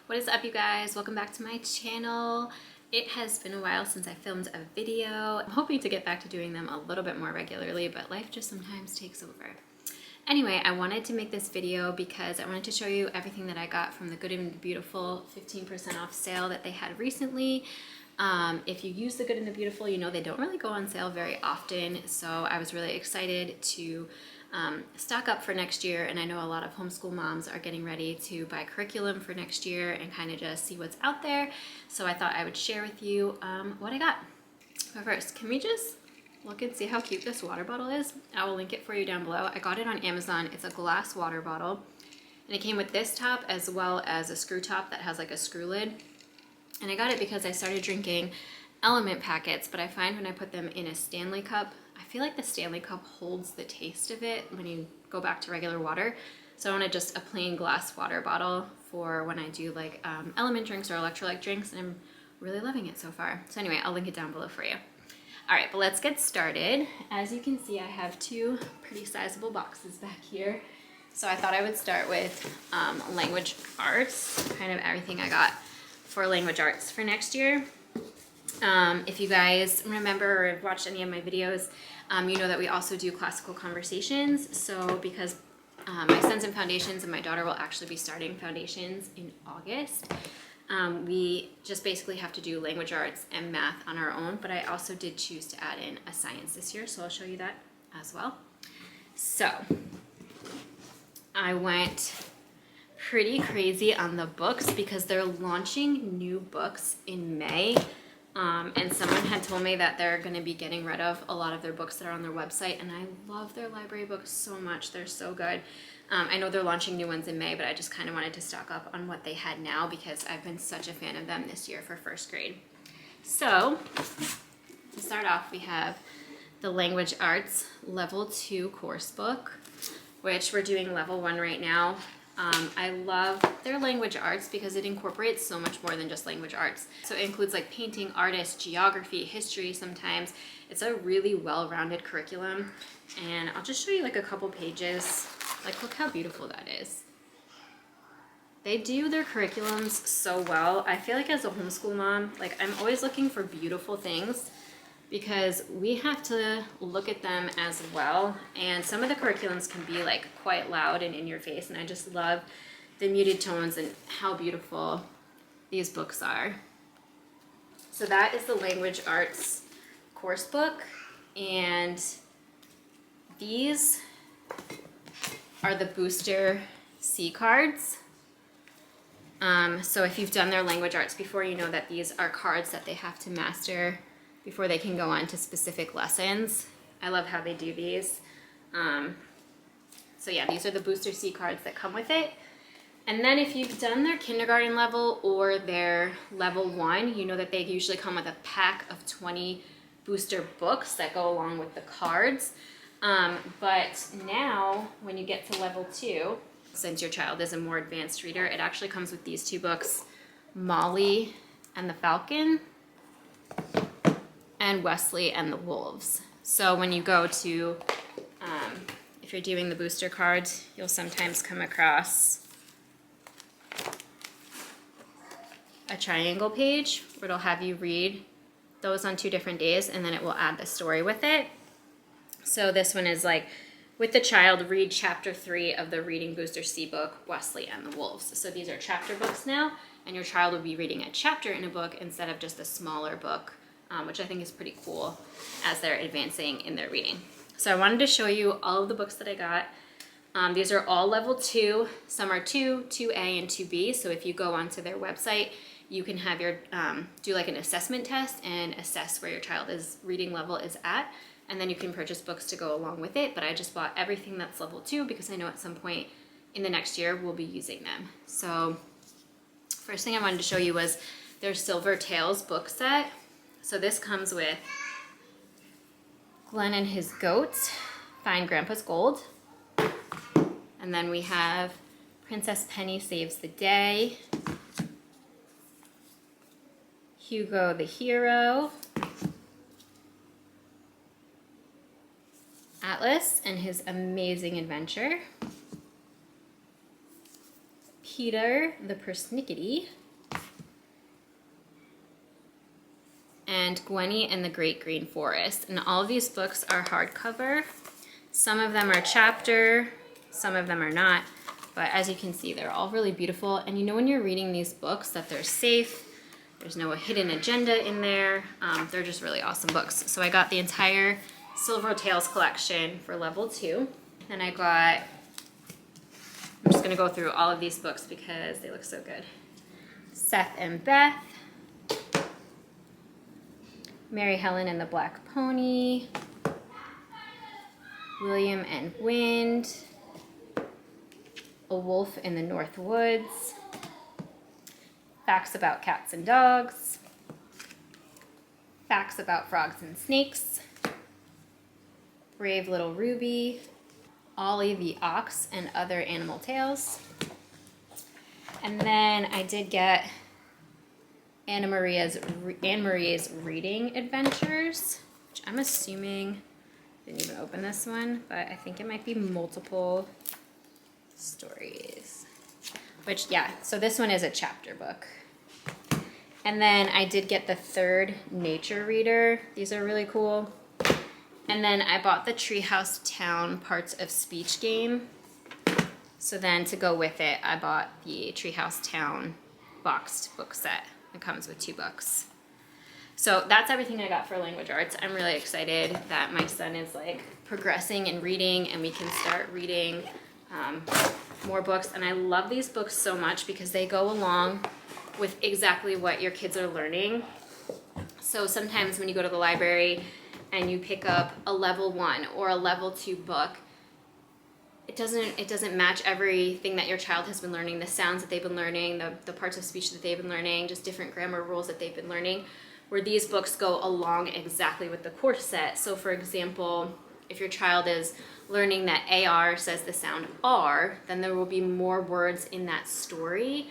What is up, you guys? Welcome back to my channel. It has been a while since I filmed a video. I'm hoping to get back to doing them a little bit more regularly, but life just sometimes takes over. Anyway, I wanted to make this video because I wanted to show you everything that I got from the Good and Beautiful 15% off sale that they had recently. If you use the Good and the Beautiful, you know they don't really go on sale very often, so I was really excited to stock up for next year. And I know a lot of homeschool moms are getting ready to buy curriculum for next year and kind of just see what's out there. So I thought I would share with you what I got. But first, can we just look and see how cute this water bottle is? I will link it for you down below. I got it on Amazon. It's a glass water bottle, and it came with this top as well as a screw top that has like a screw lid. And I got it because I started drinking Element packets, but I find when I put them in a Stanley cup, I feel like the Stanley cup holds the taste of it when you go back to regular water. So I wanted just a plain glass water bottle for when I do like Element drinks or electrolyte drinks, and I'm really loving it so far. So anyway, I'll link it down below for you. All right, but let's get started. As you can see, I have two pretty sizable boxes back here. So I thought I would start with language arts, kind of everything I got for language arts for next year. If you guys remember or have watched any of my videos, you know that we also do classical conversations. So because my son's in foundations and my daughter will actually be starting foundations in August, we just basically have to do language arts and math on our own, but I also did choose to add in a science this year, so I'll show you that as well. So I went pretty crazy on the books because they're launching new books in May. And someone had told me that they're going to be getting rid of a lot of their books that are on their website, and I love their library books so much. They're so good. I know they're launching new ones in May, but I just kind of wanted to stock up on what they had now because I've been such a fan of them this year for first grade. So to start off, we have the Language Arts Level 2 course book, which we're doing Level 1 right now. I love their language arts because it incorporates so much more than just language arts. So it includes like painting, artists, geography, history sometimes. It's a really well-rounded curriculum. And I'll just show you like a couple pages. Like, look how beautiful that is. They do their curriculums so well. I feel like as a homeschool mom, like I'm always looking for beautiful things because we have to look at them as well. And some of the curriculums can be like quite loud and in your face. And I just love the muted tones and how beautiful these books are. So that is the Language Arts course book. And these are the booster C cards. So if you've done their language arts before, you know that these are cards that they have to master before they can go on to specific lessons. I love how they do these. So yeah, these are the booster C cards that come with it. And then if you've done their kindergarten level or their level 1, you know that they usually come with a pack of 20 booster books that go along with the cards. But now when you get to level 2, since your child is a more advanced reader, it actually comes with these two books, Molly and the Falcon, and Wesley and the Wolves. So when you go to, if you're doing the booster cards, you'll sometimes come across a triangle page where it'll have you read those on 2 different days, and then it will add the story with it. So this one is like, with the child, read chapter 3 of the Reading Booster C book, Wesley and the Wolves. So these are chapter books now, and your child will be reading a chapter in a book instead of just a smaller book, which I think is pretty cool as they're advancing in their reading. So I wanted to show you all of the books that I got. These are all level 2. Some are 2, 2A, and 2B. So if you go onto their website, you can have your do like an assessment test and assess where your child's reading level is at. And then you can purchase books to go along with it. But I just bought everything that's level 2 because I know at some point in the next year we'll be using them. So first thing I wanted to show you was their Silver Tales book set. So this comes with Glenn and His Goats, Find Grandpa's Gold. And then we have Princess Penny Saves the Day, Hugo the Hero, Atlas and His Amazing Adventure, Peter the Persnickety, and Gwenny and the Great Green Forest. And all of these books are hardcover. Some of them are chapter, some of them are not. But as you can see, they're all really beautiful. And you know when you're reading these books that they're safe, there's no hidden agenda in there. They're just really awesome books. So I got the entire Silver Tales collection for level 2. And I got, I'm just gonna go through all of these books because they look so good. Seth and Beth, Mary Helen and the Black Pony, William and Wind, A Wolf in the North Woods, Facts About Cats and Dogs, Facts About Frogs and Snakes, Brave Little Ruby, Ollie the Ox and Other Animal Tales. And then I did get Anne Marie's Reading Adventures, which I'm assuming, didn't even open this one, but I think it might be multiple stories. Which, yeah, so this one is a chapter book. And then I did get the third Nature Reader. These are really cool. And then I bought the Treehouse Town Parts of Speech game. So then to go with it, I bought the Treehouse Town boxed book set. It comes with 2 books. So that's everything I got for language arts. I'm really excited that my son is like progressing in reading and we can start reading more books. And I love these books so much because they go along with exactly what your kids are learning. So sometimes when you go to the library and you pick up a level 1 or a level 2 book, it doesn't match everything that your child has been learning, the sounds that they've been learning, the parts of speech that they've been learning, just different grammar rules that they've been learning, where these books go along exactly with the course set. So for example, if your child is learning that AR says the sound R, then there will be more words in that story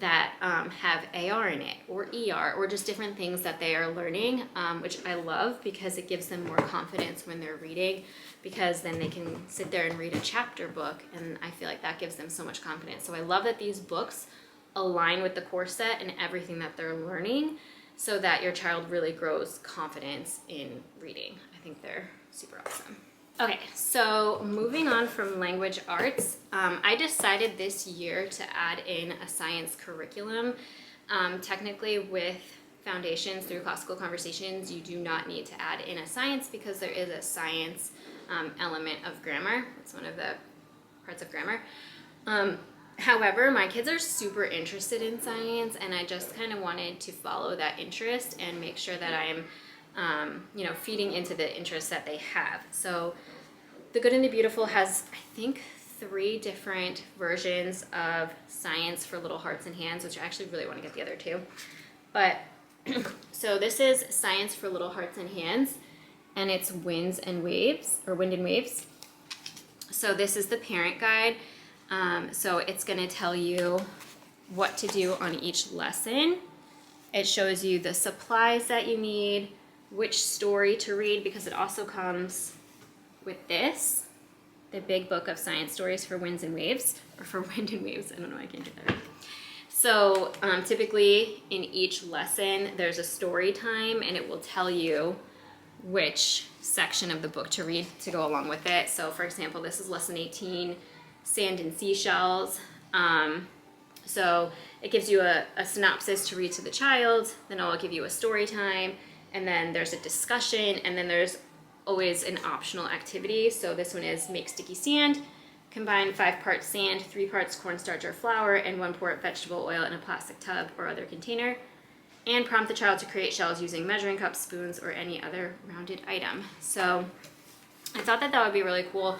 that have AR in it, or ER, or just different things that they are learning, which I love because it gives them more confidence when they're reading, because then they can sit there and read a chapter book, and I feel like that gives them so much confidence. So I love that these books align with the course set and everything that they're learning so that your child really grows confidence in reading. I think they're super awesome. Okay, so moving on from language arts, I decided this year to add in a science curriculum. Technically with foundations through classical conversations, you do not need to add in a science because there is a science element of grammar. It's one of the parts of grammar. However, my kids are super interested in science, and I just kind of wanted to follow that interest and make sure that I'm feeding into the interests that they have. So The Good and the Beautiful has, I think, 3 different versions of Science for Little Hearts and Hands, which I actually really want to get the other 2. But, so this is Science for Little Hearts and Hands, and it's Wind and Waves. So this is the parent guide. So it's going to tell you what to do on each lesson. It shows you the supplies that you need, which story to read, because it also comes with this, the big book of science stories for Winds and Waves, or for Wind and Waves. I don't know, I can't get that right. So typically in each lesson, there's a story time, and it will tell you which section of the book to read to go along with it. So for example, this is lesson 18, Sand and Seashells. So it gives you a synopsis to read to the child, then I'll give you a story time, and then there's a discussion, and then there's always an optional activity. So this one is make sticky sand, combine 5 parts sand, 3 parts cornstarch or flour, and 1 quart vegetable oil in a plastic tub or other container, and prompt the child to create shells using measuring cups, spoons, or any other rounded item. So I thought that would be really cool.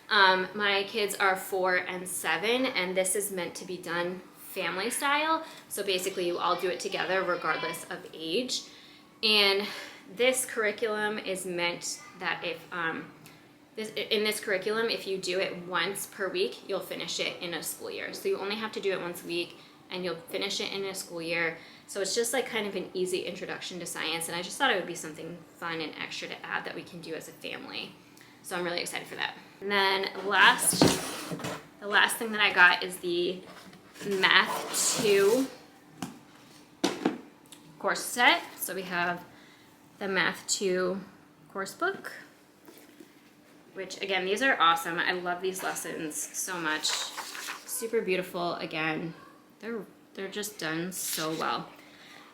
My kids are 4 and 7, and this is meant to be done family style. So basically you all do it together regardless of age. And this curriculum is meant that in this curriculum, if you do it once per week, you'll finish it in a school year. So you only have to do it once a week, and you'll finish it in a school year. So it's just like kind of an easy introduction to science, and I just thought it would be something fun and extra to add that we can do as a family. So I'm really excited for that. And then the last thing that I got is the Math 2 course set. So we have the Math 2 course book, which again, these are awesome. I love these lessons so much. Super beautiful. Again, they're just done so well.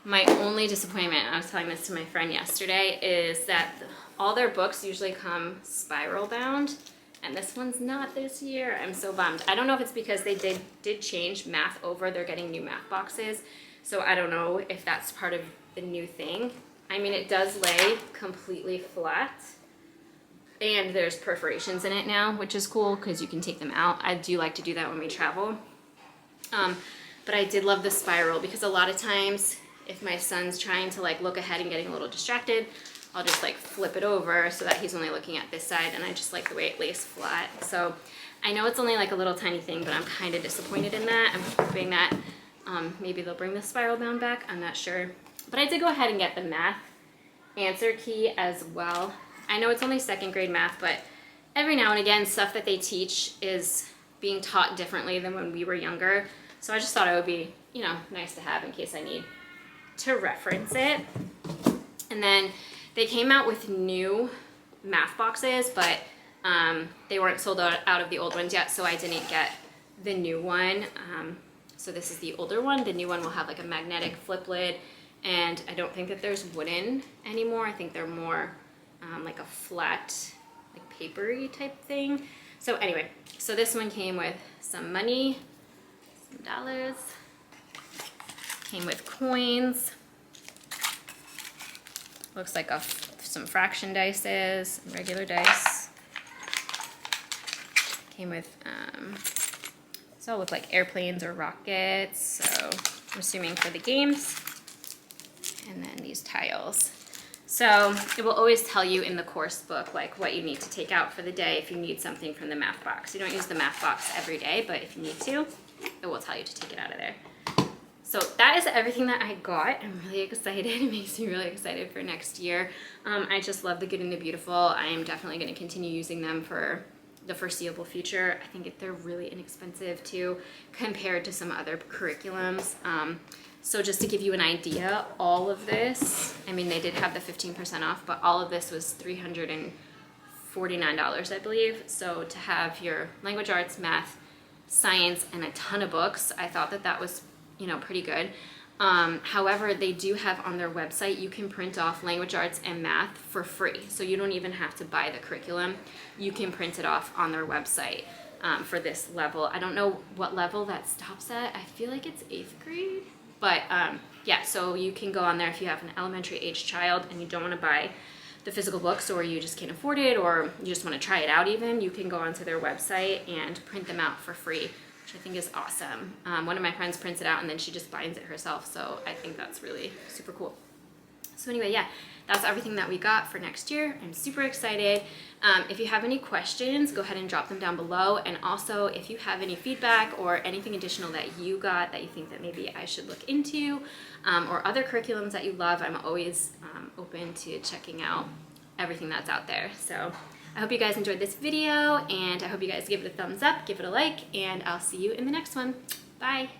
My only disappointment, I was telling this to my friend yesterday, is that all their books usually come spiral bound, and this one's not this year. I'm so bummed. I don't know if it's because they did change math over. They're getting new math boxes, so I don't know if that's part of the new thing. I mean, it does lay completely flat, and there's perforations in it now, which is cool because you can take them out. I do like to do that when we travel. But I did love the spiral because a lot of times if my son's trying to like look ahead and getting a little distracted, I'll just like flip it over so that he's only looking at this side, and I just like the way it lays flat. So I know it's only like a little tiny thing, but I'm kind of disappointed in that. I'm hoping that maybe they'll bring the spiral bound back. I'm not sure. But I did go ahead and get the math answer key as well. I know it's only second grade math, but every now and again, stuff that they teach is being taught differently than when we were younger. So I just thought it would be, you know, nice to have in case I need to reference it. And then they came out with new math boxes, but they weren't sold out of the old ones yet, so I didn't get the new one. So this is the older one. The new one will have like a magnetic flip lid, and I don't think that there's wooden anymore. I think they're more like a flat, like papery type thing. So anyway, so this one came with some money, some dollars, came with coins, looks like some fraction dices, some regular dice, came with, these all look like airplanes or rockets, so I'm assuming for the games, and then these tiles. So it will always tell you in the course book like what you need to take out for the day if you need something from the math box. You don't use the math box every day, but if you need to, it will tell you to take it out of there. So that is everything that I got. I'm really excited. It makes me really excited for next year. I just love the Good and the Beautiful. I am definitely going to continue using them for the foreseeable future. I think they're really inexpensive too compared to some other curriculums. So just to give you an idea, all of this, I mean, they did have the 15% off, but all of this was $349, I believe. So to have your language arts, math, science, and a ton of books, I thought that that was, you know, pretty good. However, they do have on their website, you can print off language arts and math for free. So you don't even have to buy the curriculum. You can print it off on their website for this level. I don't know what level that stops at. I feel like it's 8th grade. But yeah, so you can go on there if you have an elementary age child and you don't want to buy the physical books, or you just can't afford it, or you just want to try it out even, you can go onto their website and print them out for free, which I think is awesome. One of my friends prints it out and then she just binds it herself, so I think that's really super cool. So anyway, yeah, that's everything that we got for next year. I'm super excited. If you have any questions, go ahead and drop them down below. And also, if you have any feedback or anything additional that you got that you think that maybe I should look into, or other curriculums that you love, I'm always open to checking out everything that's out there. So I hope you guys enjoyed this video, and I hope you guys give it a thumbs up, give it a like, and I'll see you in the next one. Bye.